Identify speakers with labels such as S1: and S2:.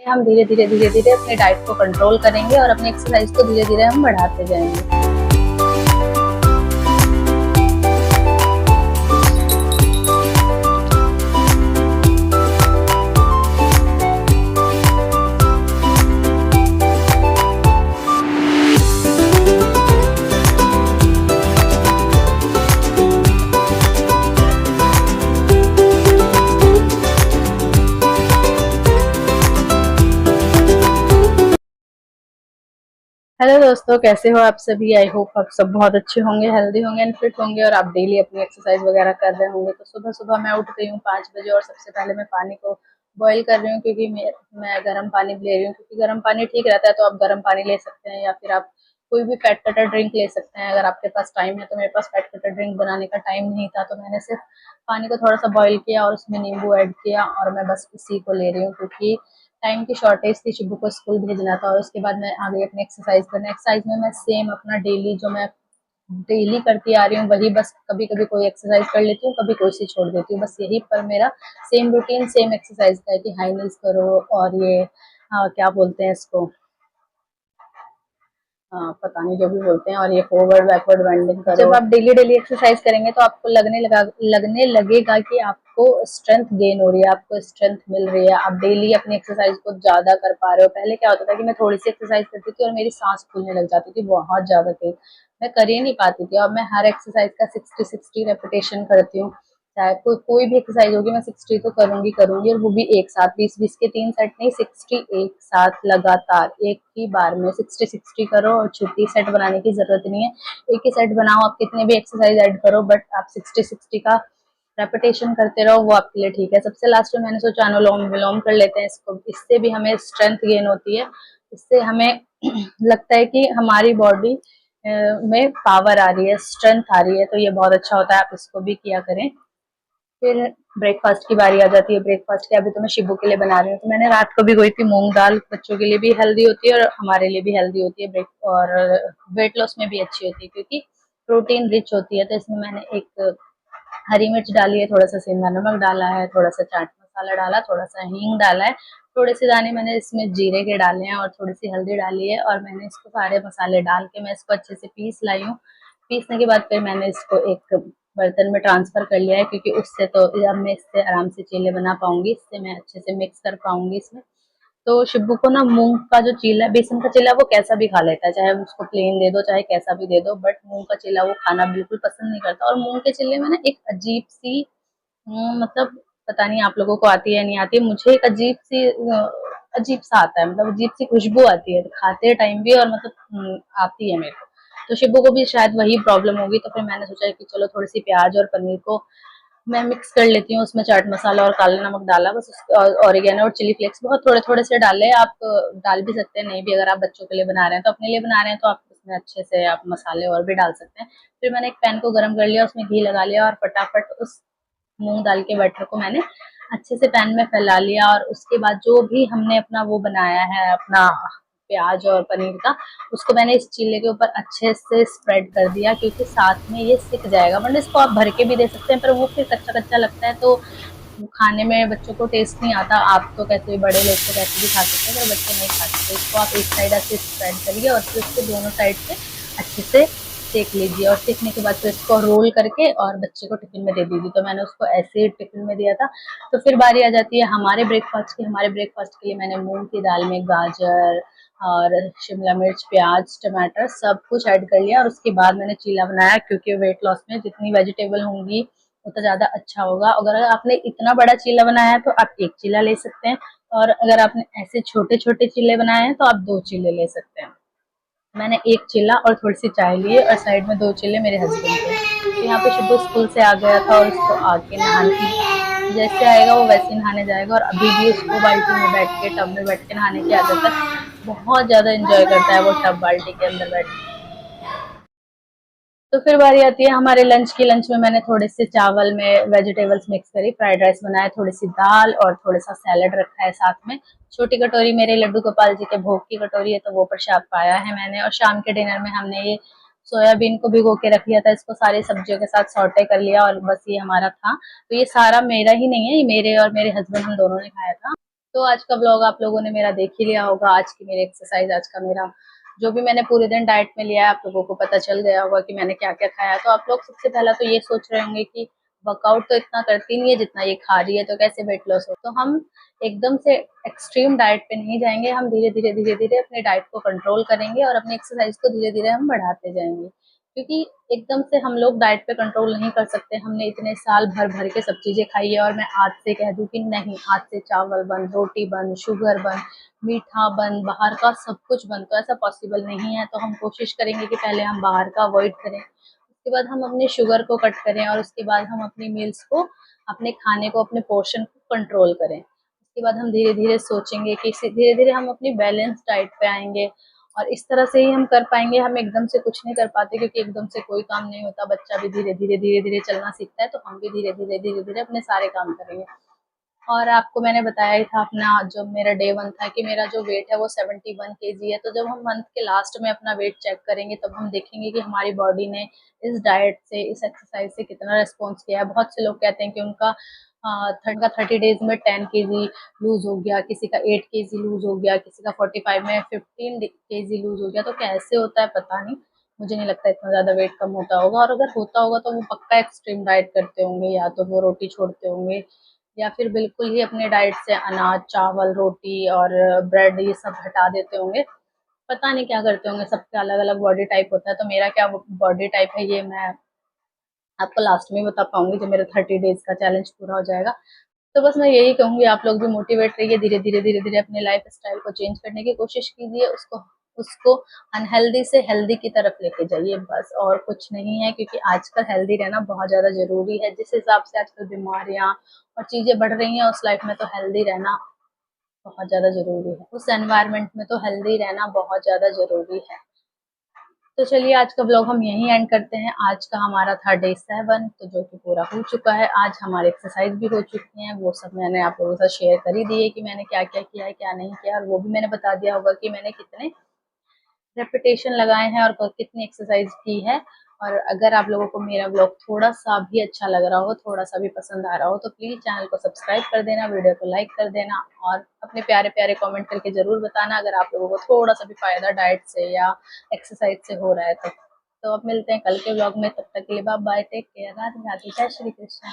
S1: हम धीरे धीरे अपने डाइट को कंट्रोल करेंगे और अपनी एक्सरसाइज को धीरे धीरे हम बढ़ाते जाएंगे। हेलो दोस्तों, कैसे हो आप सभी। आई होप आप सब बहुत अच्छे होंगे, हेल्दी होंगे एंड फिट होंगे और आप डेली अपनी एक्सरसाइज वगैरह कर रहे होंगे। तो सुबह सुबह मैं उठ गई हूँ 5 बजे और सबसे पहले मैं पानी को बॉईल कर रही हूँ, क्योंकि मैं गर्म पानी ले रही हूँ, क्योंकि गर्म पानी ठीक रहता है। तो आप गर्म पानी ले सकते हैं या फिर आप कोई भी फैट कटर ड्रिंक ले सकते हैं अगर आपके पास टाइम है। तो मेरे पास फैट कटर ड्रिंक बनाने का टाइम नहीं था, तो मैंने सिर्फ पानी को थोड़ा सा बॉईल किया और उसमें नींबू ऐड किया और मैं बस इसी को ले रही हूँ, क्योंकि टाइम की शॉर्टेज थी, शिबू को स्कूल भेजना था। और उसके बाद मैं आ गई अपनी एक्सरसाइज करने। एक्सरसाइज में मैं सेम अपना डेली जो मैं डेली करती आ रही हूँ वही, बस कभी कभी कोई एक्सरसाइज कर लेती हूँ, कभी कोई सी छोड़ देती हूँ। बस यही पर मेरा सेम रूटीन सेम एक्सरसाइज का है कि हाई नीज करो और ये क्या बोलते हैं इसको, हाँ पता नहीं जो भी बोलते हैं, और ये फॉरवर्ड बैकवर्ड बेंडिंग करो। जब आप डेली डेली एक्सरसाइज करेंगे तो आपको लगने लगेगा कि आपको स्ट्रेंथ गेन हो रही है, आपको स्ट्रेंथ मिल रही है, आप डेली अपनी एक्सरसाइज को ज्यादा कर पा रहे हो। पहले क्या होता था कि मैं थोड़ी सी एक्सरसाइज करती थी और मेरी सांस फूलने लग जाती थी बहुत ज्यादा तेज, मैं कर ही नहीं पाती थी। अब मैं हर एक्सरसाइज का 60 रेपिटेशन करती हूँ। चाहे कोई भी एक्सरसाइज होगी, मैं 60 तो करूंगी और वो भी एक साथ, 20-20 के 3 सेट नहीं, 60 एक साथ लगातार एक ही बार में 60 करो। और छुट्टी सेट बनाने की जरूरत नहीं है, एक ही सेट बनाओ, आप कितने भी एक्सरसाइज ऐड करो, बट आप 60 का रेपिटेशन करते रहो, वो आपके लिए ठीक है। सबसे लास्ट में मैंने सोचा अनुलोम विलोम कर लेते हैं इसको, इससे भी हमें स्ट्रेंथ गेन होती है, इससे हमें लगता है कि हमारी बॉडी में पावर आ रही है, स्ट्रेंथ आ रही है, तो ये बहुत अच्छा होता है, आप इसको भी किया करें। फिर ब्रेकफास्ट की बारी आ जाती है। ब्रेकफास्ट के अभी तो मैं शिबू के लिए बना रही हूँ, तो मैंने रात को भिगोई थी मूंग दाल, बच्चों के लिए भी हेल्दी होती है और हमारे लिए भी हेल्दी होती है, ब्रेक और वेट लॉस में भी अच्छी होती है, क्योंकि प्रोटीन रिच होती है। तो इसमें मैंने एक हरी मिर्च डाली है, थोड़ा सा सेंधा नमक डाला है, थोड़ा सा चाट मसाला डाला, थोड़ा सा हींग डाला है, थोड़े से दाने मैंने इसमें जीरे के डाले हैं और थोड़ी सी हल्दी डाली है। और मैंने इसको सारे मसाले डाल के मैं इसको अच्छे से पीस लाई हूँ। पीसने के बाद फिर मैंने इसको एक बर्तन में ट्रांसफर कर लिया है, क्योंकि उससे तो अब मैं इससे आराम से चीले बना पाऊंगी, इससे मैं अच्छे से मिक्स कर पाऊंगी इसमें। तो शिब्बू को ना मूंग का जो चीला, बेसन का चीला, वो कैसा भी खा लेता है, चाहे उसको प्लेन दे दो चाहे कैसा भी दे दो, बट मूंग का चीला वो खाना बिल्कुल पसंद नहीं करता। और मूंग के चीले में ना एक अजीब सी मतलब पता नहीं आप लोगों को आती है नहीं आती है, मुझे एक अजीब सा आता है, मतलब अजीब सी खुशबू आती है खाते टाइम भी, और मतलब आती है मेरे को। तो शिब्बू को भी शायद वही प्रॉब्लम होगी, तो फिर मैंने सोचा कि चलो थोड़ी सी प्याज और पनीर को मैं मिक्स कर लेती हूँ। उसमें चाट मसाला और काला नमक डाला, बस ऑरिगेनो और चिली फ्लेक्स बहुत थोड़े थोड़े से डाले। आप डाल भी सकते हैं, नहीं भी, अगर आप बच्चों के लिए बना रहे हैं तो अपने लिए बना रहे हैं तो आप उसमें अच्छे से आप मसाले और भी डाल सकते हैं। फिर मैंने एक पैन को गर्म कर लिया, उसमें घी लगा लिया और फटाफट उस मूंग दाल के बैटर को मैंने अच्छे से पैन में फैला लिया। और उसके बाद जो भी हमने अपना वो बनाया है, अपना प्याज और पनीर का, उसको मैंने इस चीले के ऊपर अच्छे से स्प्रेड कर दिया, क्योंकि साथ में ये सिक जाएगा। मतलब इसको आप भर के भी दे सकते हैं, पर वो फिर कच्चा कच्चा लगता है, तो खाने में बच्चों को टेस्ट नहीं आता। आप तो कैसे भी, बड़े लोग तो कैसे भी खा सकते हैं, पर बच्चे नहीं खा सकते। इसको आप एक साइड ऐसे स्प्रेड करिए और फिर उसके दोनों साइड से अच्छे से सेक लीजिए, और सेकने के बाद फिर इसको रोल करके और बच्चे को टिफिन में दे दीजिए। तो मैंने उसको ऐसे ही टिफिन में दिया था। तो फिर बारी आ जाती है हमारे ब्रेकफास्ट की। हमारे ब्रेकफास्ट के लिए मैंने मूंग की दाल में गाजर और शिमला मिर्च, प्याज, टमाटर सब कुछ ऐड कर लिया, और उसके बाद मैंने चीला बनाया, क्योंकि वेट लॉस में जितनी वेजिटेबल होंगी उतना ज्यादा अच्छा होगा। अगर आपने इतना बड़ा चीला बनाया है तो आप एक चीला ले सकते हैं, और अगर आपने ऐसे छोटे छोटे चीले बनाए हैं तो आप 2 चीले ले सकते हैं। मैंने एक चिल्ला और थोड़ी सी चाय ली और साइड में 2 चिल्ले मेरे हस्बैंड के। तो यहाँ पे शिबू स्कूल से आ गया था और उसको आके नहाने, जैसे आएगा वो वैसे नहाने जाएगा, और अभी भी उसको बाल्टी में बैठ के, टब में बैठ के नहाने की आदत है। बहुत ज्यादा एंजॉय करता है वो टब बाल्टी के अंदर बैठ के। तो फिर बारी आती है हमारे लंच की। लंच में मैंने थोड़े से चावल में वेजिटेबल्स मिक्स करी, फ्राइड राइस बनाया, थोड़ी सी दाल और थोड़ा सा सैलेड रखा है साथ में। छोटी कटोरी मेरे लड्डू गोपाल जी के भोग की कटोरी है, तो वो प्रसाद पाया है मैंने। और शाम के डिनर में हमने ये सोयाबीन को भिगो के रख लिया था, इसको सारी सब्जियों के साथ सौटे कर लिया, और बस ये हमारा था। तो ये सारा मेरा ही नहीं है, ये मेरे और मेरे हस्बैंड हम दोनों ने खाया था। तो आज का ब्लॉग आप लोगों ने मेरा देख ही लिया होगा। आज की मेरी एक्सरसाइज, आज का मेरा जो भी मैंने पूरे दिन डाइट में लिया है, आप लोगों को पता चल गया होगा कि मैंने क्या क्या खाया। तो आप लोग सबसे पहला तो ये सोच रहे होंगे कि वर्कआउट तो इतना करती नहीं है जितना ये खा रही है, तो कैसे वेट लॉस हो। तो हम एकदम से एक्सट्रीम डाइट पे नहीं जाएंगे, हम धीरे धीरे अपने डाइट को कंट्रोल करेंगे और अपनी एक्सरसाइज को धीरे धीरे हम बढ़ाते जाएंगे। क्योंकि एकदम से हम लोग डाइट पे कंट्रोल नहीं कर सकते। हमने इतने साल भर भर के सब चीजें खाई है और मैं आज से कह दूं कि नहीं, आज से चावल बंद, रोटी बंद, शुगर बंद, मीठा बंद, बाहर का सब कुछ बंद, तो ऐसा पॉसिबल नहीं है। तो हम कोशिश करेंगे कि पहले हम बाहर का अवॉइड करें, उसके बाद हम अपने शुगर को कट करें और उसके बाद हम अपनी मील्स को, अपने खाने को, अपने पोर्शन को कंट्रोल करें। उसके बाद हम धीरे धीरे सोचेंगे कि धीरे धीरे हम अपनी बैलेंस डाइट पे आएंगे और इस तरह से ही हम कर पाएंगे। हम एकदम से कुछ नहीं कर पाते क्योंकि एकदम से कोई काम नहीं होता। बच्चा भी धीरे धीरे चलना सीखता है, तो हम भी धीरे धीरे अपने सारे काम करेंगे। और आपको मैंने बताया ही था अपना जब मेरा डे 1 था कि मेरा जो वेट है वो 71 केजी है। तो जब हम मंथ के लास्ट में अपना वेट चेक करेंगे तब हम देखेंगे कि हमारी बॉडी ने इस डाइट से, इस एक्सरसाइज से कितना रिस्पॉन्स किया है। बहुत से लोग कहते हैं कि उनका 30 डेज में 10 केजी लूज हो गया, किसी का 8 केजी लूज हो गया, किसी का 45 में 15 केजी लूज हो गया। तो कैसे होता है पता नहीं, मुझे नहीं लगता इतना ज्यादा वेट कम होता होगा। और अगर होता होगा तो वो पक्का एक्सट्रीम डाइट करते होंगे, या तो वो रोटी छोड़ते होंगे या फिर बिल्कुल ही अपने डाइट से अनाज, चावल, रोटी और ब्रेड ये सब हटा देते होंगे। पता नहीं क्या करते होंगे, सबका अलग अलग बॉडी टाइप होता है। तो मेरा क्या बॉडी टाइप है ये मैं आपको लास्ट में बता पाऊंगी जब मेरा 30 डेज का चैलेंज पूरा हो जाएगा। तो बस मैं यही कहूंगी, आप लोग भी मोटिवेट रहिए, धीरे धीरे अपने लाइफ स्टाइल को चेंज करने की कोशिश कीजिए, उसको उसको अनहेल्दी से हेल्दी की तरफ लेके जाइए, बस और कुछ नहीं है। क्योंकि आजकल हेल्दी रहना बहुत ज्यादा जरूरी है। जिस हिसाब से आजकल बीमारियां और चीजें बढ़ रही हैं, उस लाइफ में तो हेल्दी रहना बहुत ज्यादा जरूरी है, उस एनवायरनमेंट में तो हेल्दी रहना बहुत ज्यादा जरूरी है। तो चलिए आज का ब्लॉग हम यहीं एंड करते हैं। आज का हमारा था डे 7, तो जो कि पूरा हो चुका है। आज हमारी एक्सरसाइज भी हो चुकी है, वो सब मैंने आप लोगों के साथ शेयर कर ही दी है कि मैंने क्या क्या किया है, क्या नहीं किया, और वो भी मैंने बता दिया होगा कि मैंने कितने रेपिटेशन लगाए हैं और कितनी एक्सरसाइज की है। और अगर आप लोगों को मेरा ब्लॉग थोड़ा सा भी अच्छा लग रहा हो, थोड़ा सा भी पसंद आ रहा हो, तो प्लीज चैनल को सब्सक्राइब कर देना, वीडियो को लाइक कर देना और अपने प्यारे प्यारे कमेंट करके जरूर बताना अगर आप लोगों को थोड़ा सा भी फायदा डाइट से या एक्सरसाइज से हो रहा है तो। अब मिलते हैं कल के ब्लॉग में, तब तक के लिए bye bye, take care, Radhe Radhe, जय श्री कृष्ण।